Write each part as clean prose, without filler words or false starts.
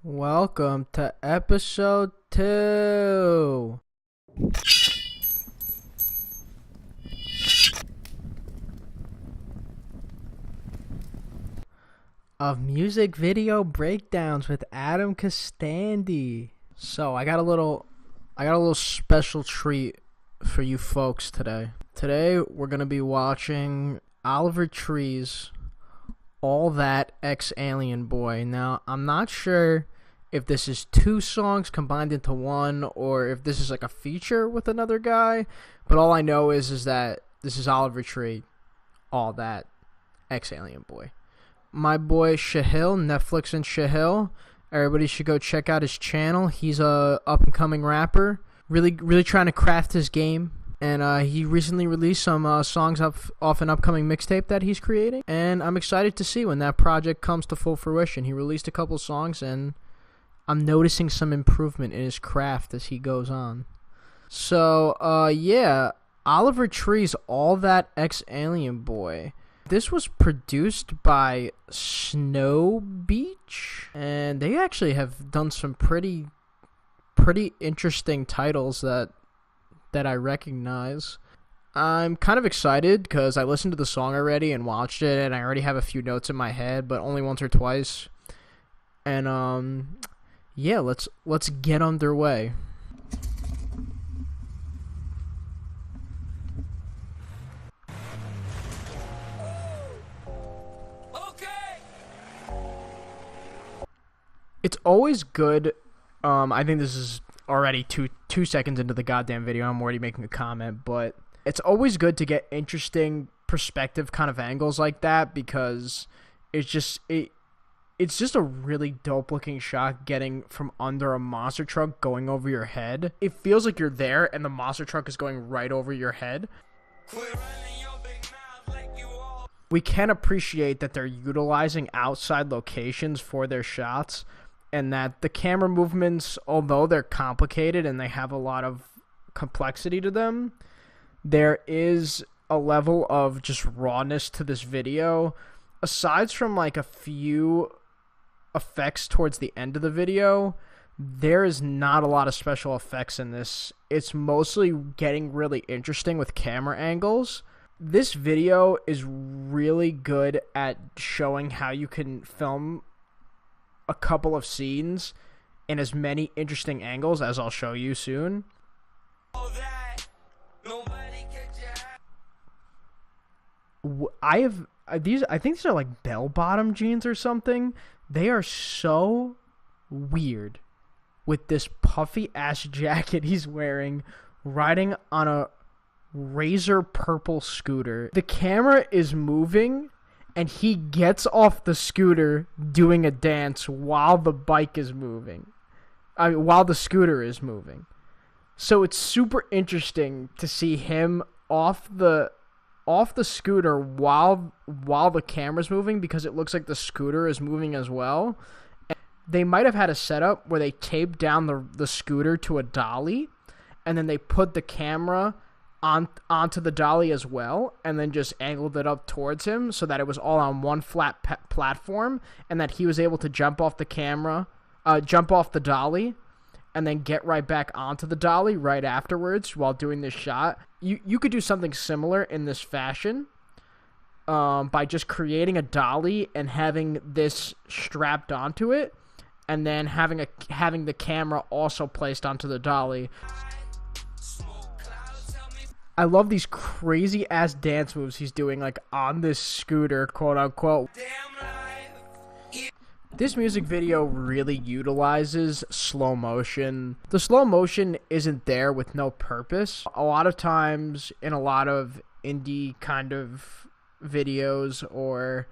Welcome to episode 2 of music video breakdowns with Adam Costandi. So I got a little special treat for you folks today. Today we're gonna be watching Oliver Tree's All That Ex-Alien Boy. Now I'm not sure if this is two songs combined into one or if this is like a feature with another guy, but all I know is that this is Oliver Tree, All That Ex-Alien Boy. My boy Shahil, Netflix and Shahil, everybody should go check out his channel. He's a up and coming rapper, really trying to craft his game. And he recently released some songs off an upcoming mixtape that he's creating, and I'm excited to see when that project comes to full fruition. He released a couple songs, and I'm noticing some improvement in his craft as he goes on. So, yeah, Oliver Tree's All That Ex-Alien Boy. This was produced by Snow Beach, and they actually have done some pretty interesting titles that I recognize. I'm kind of excited because I listened to the song already and watched it, and I already have a few notes in my head, but only once or twice. And yeah, let's get underway. Okay. It's always good. I think this is already two seconds into the goddamn video. I'm already making a comment, but it's always good to get interesting perspective kind of angles like that, because it's just a really dope looking shot getting from under a monster truck going over your head. It feels like you're there and the monster truck is going right over your head. We can appreciate that they're utilizing outside locations for their shots, and that the camera movements, although they're complicated and they have a lot of complexity to them, there is a level of just rawness to this video. Aside from like a few effects towards the end of the video, there is not a lot of special effects in this. It's mostly getting really interesting with camera angles. This video is really good at showing how you can film a couple of scenes in as many interesting angles as I'll show you soon. I think these are like bell-bottom jeans or something. They are so weird with this puffy ass jacket he's wearing, riding on a razor purple scooter. The camera is moving and he gets off the scooter doing a dance while the bike is moving. While the scooter is moving. So it's super interesting to see him off the scooter while the camera's moving, because it looks like the scooter is moving as well. And they might have had a setup where they taped down the scooter to a dolly, and then they put the camera onto the dolly as well, and then just angled it up towards him so that it was all on one flat platform, and that he was able to jump off the dolly, and then get right back onto the dolly right afterwards while doing this shot. You could do something similar in this fashion, by just creating a dolly and having this strapped onto it, and then having the camera also placed onto the dolly. I love these crazy ass dance moves he's doing, like on this scooter, quote unquote. This music video really utilizes slow motion. The slow motion isn't there with no purpose. A lot of times in a lot of indie kind of videos or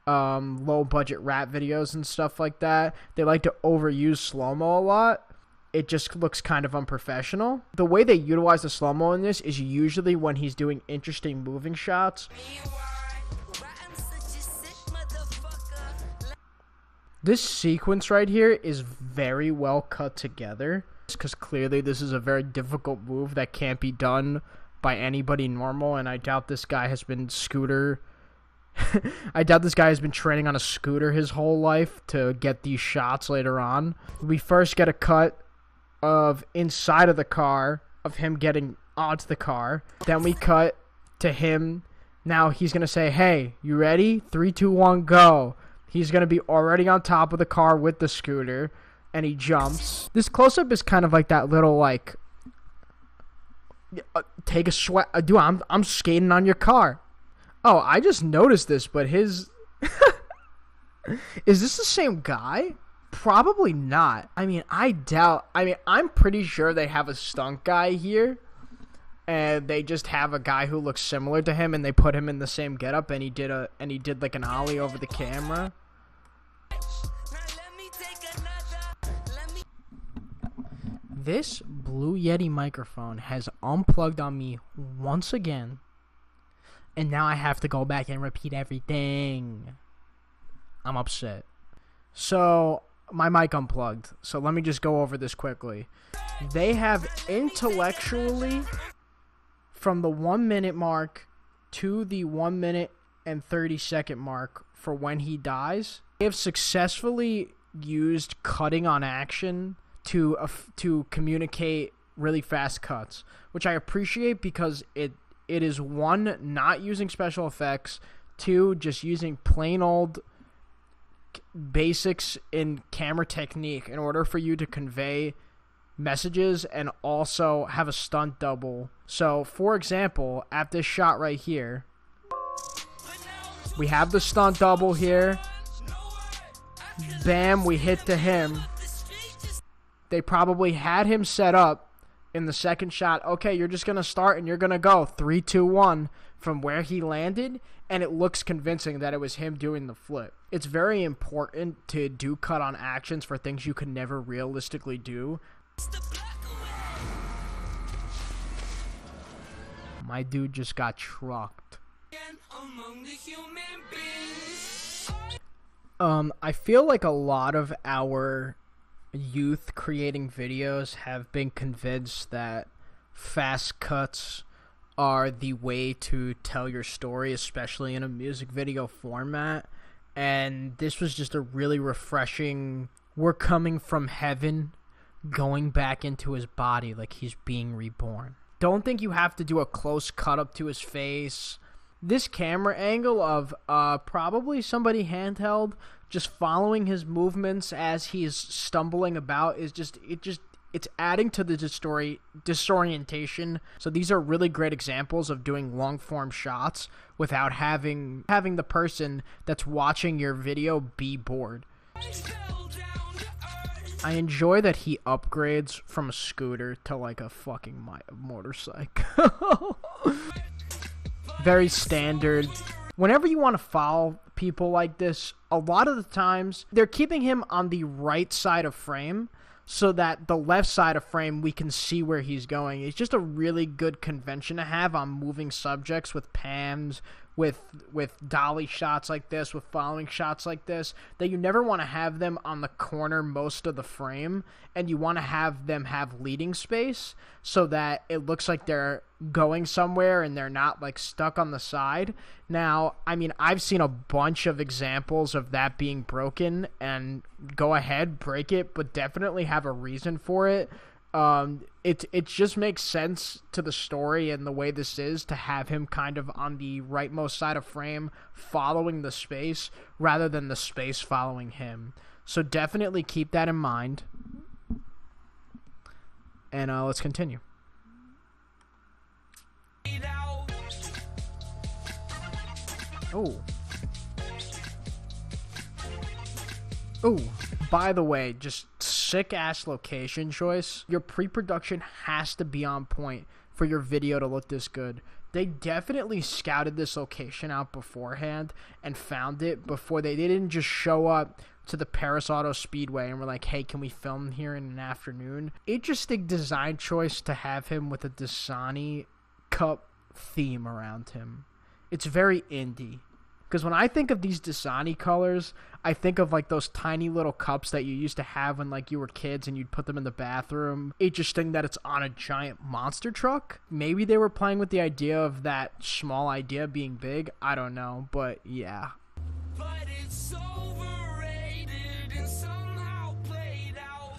low budget rap videos and stuff like that, they like to overuse slow-mo a lot. It just looks kind of unprofessional. The way they utilize the slow-mo in this is usually when he's doing interesting moving shots. This sequence right here is very well cut together, because clearly this is a very difficult move that can't be done by anybody normal, and I doubt this guy has been scooter I doubt this guy has been training on a scooter his whole life to get these shots later on. We first get a cut of inside of the car, of him getting onto the car. Then we cut to him. Now he's going to say, hey, you ready? 3, 2, 1, go. He's going to be already on top of the car with the scooter, and he jumps. This close-up is kind of like that little, like, take a sweat. Dude, I'm skating on your car. Oh, I just noticed this, but his... Is this the same guy? Probably not. I mean, I'm pretty sure they have a stunt guy here, and they just have a guy who looks similar to him, and they put him in the same getup, and he did like an ollie over the camera. This Blue Yeti microphone has unplugged on me once again, and now I have to go back and repeat everything. I'm upset. So, my mic unplugged. So let me just go over this quickly. They have intellectually, from the 1 minute mark to the 1 minute and 30-second mark for when he dies, they have successfully used cutting on action to communicate really fast cuts, which I appreciate because it is, 1, not using special effects, 2, just using plain old basics in camera technique in order for you to convey messages and also have a stunt double. So, for example, at this shot right here, we have the stunt double here. Bam, we hit to him. They probably had him set up in the second shot. Okay, you're just going to start and you're going to go 3, 2, 1 from where he landed, and it looks convincing that it was him doing the flip. It's very important to do cut on actions for things you can never realistically do. My dude just got trucked. I feel like a lot of our youth creating videos have been convinced that fast cuts are the way to tell your story, especially in a music video format. And this was just a really refreshing, we're coming from heaven, going back into his body like he's being reborn. Don't think you have to do a close cut up to his face. This camera angle of probably somebody handheld just following his movements as he's stumbling about is it's adding to the disorientation. So these are really great examples of doing long form shots without having the person that's watching your video be bored. I enjoy that he upgrades from a scooter to like a fucking motorcycle. Very standard. Whenever you want to follow people like this, a lot of the times they're keeping him on the right side of frame so that the left side of frame we can see where he's going. It's just a really good convention to have on moving subjects with pans, with dolly shots like this, with following shots like this, that you never want to have them on the corner most of the frame, and you want to have them have leading space so that it looks like they're going somewhere and they're not like stuck on the side. Now, I mean, I've seen a bunch of examples of that being broken, and go ahead, break it, but definitely have a reason for it. It just makes sense to the story and the way this is to have him kind of on the rightmost side of frame following the space rather than the space following him. So definitely keep that in mind. And let's continue. Oh, by the way, just sick-ass location choice. Your pre-production has to be on point for your video to look this good. They definitely scouted this location out beforehand and found it before. They didn't just show up to the Paris Auto Speedway and were like, hey, can we film here in an afternoon? Interesting design choice to have him with a Dasani Cup theme around him. It's very indie. Because when I think of these Dasani colors, I think of like those tiny little cups that you used to have when like you were kids and you'd put them in the bathroom. Interesting that it's on a giant monster truck. Maybe they were playing with the idea of that small idea being big. I don't know, but yeah. But it's overrated and somehow played out.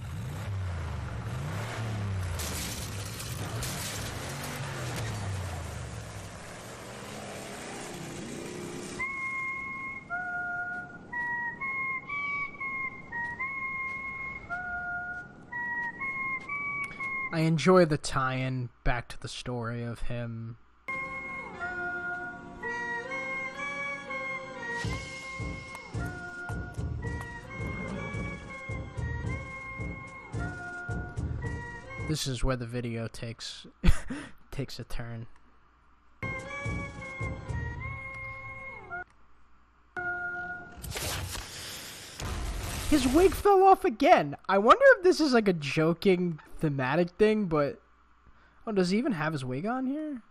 I enjoy the tie-in back to the story of him. This is where the video takes a turn. His wig fell off again. I wonder if this is like a joking thematic thing, but oh, does he even have his wig on here?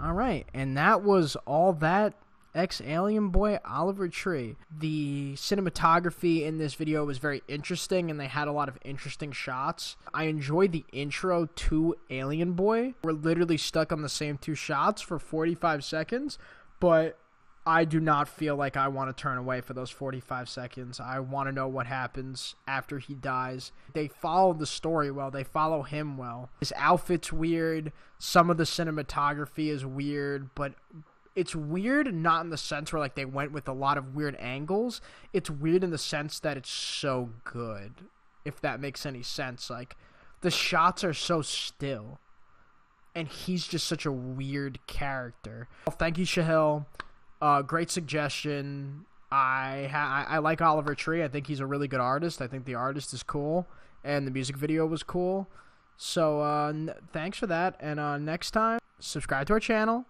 Alright, and that was all that ex-Alien Boy Oliver Tree. The cinematography in this video was very interesting, and they had a lot of interesting shots. I enjoyed the intro to Alien Boy. We're literally stuck on the same two shots for 45 seconds, but I do not feel like I want to turn away for those 45 seconds. I want to know what happens after he dies. They follow the story well. They follow him well. His outfit's weird. Some of the cinematography is weird, but it's weird not in the sense where like they went with a lot of weird angles. It's weird in the sense that it's so good, if that makes any sense. Like, the shots are so still, and he's just such a weird character. Well, thank you, Shahil. Great suggestion. I like Oliver Tree. I think he's a really good artist. I think the artist is cool, and the music video was cool. So thanks for that. And next time, subscribe to our channel.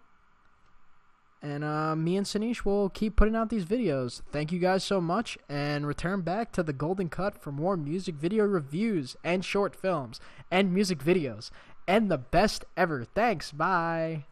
And me and Sanish will keep putting out these videos. Thank you guys so much, and return back to the Golden Cut for more music video reviews and short films and music videos and the best ever. Thanks. Bye.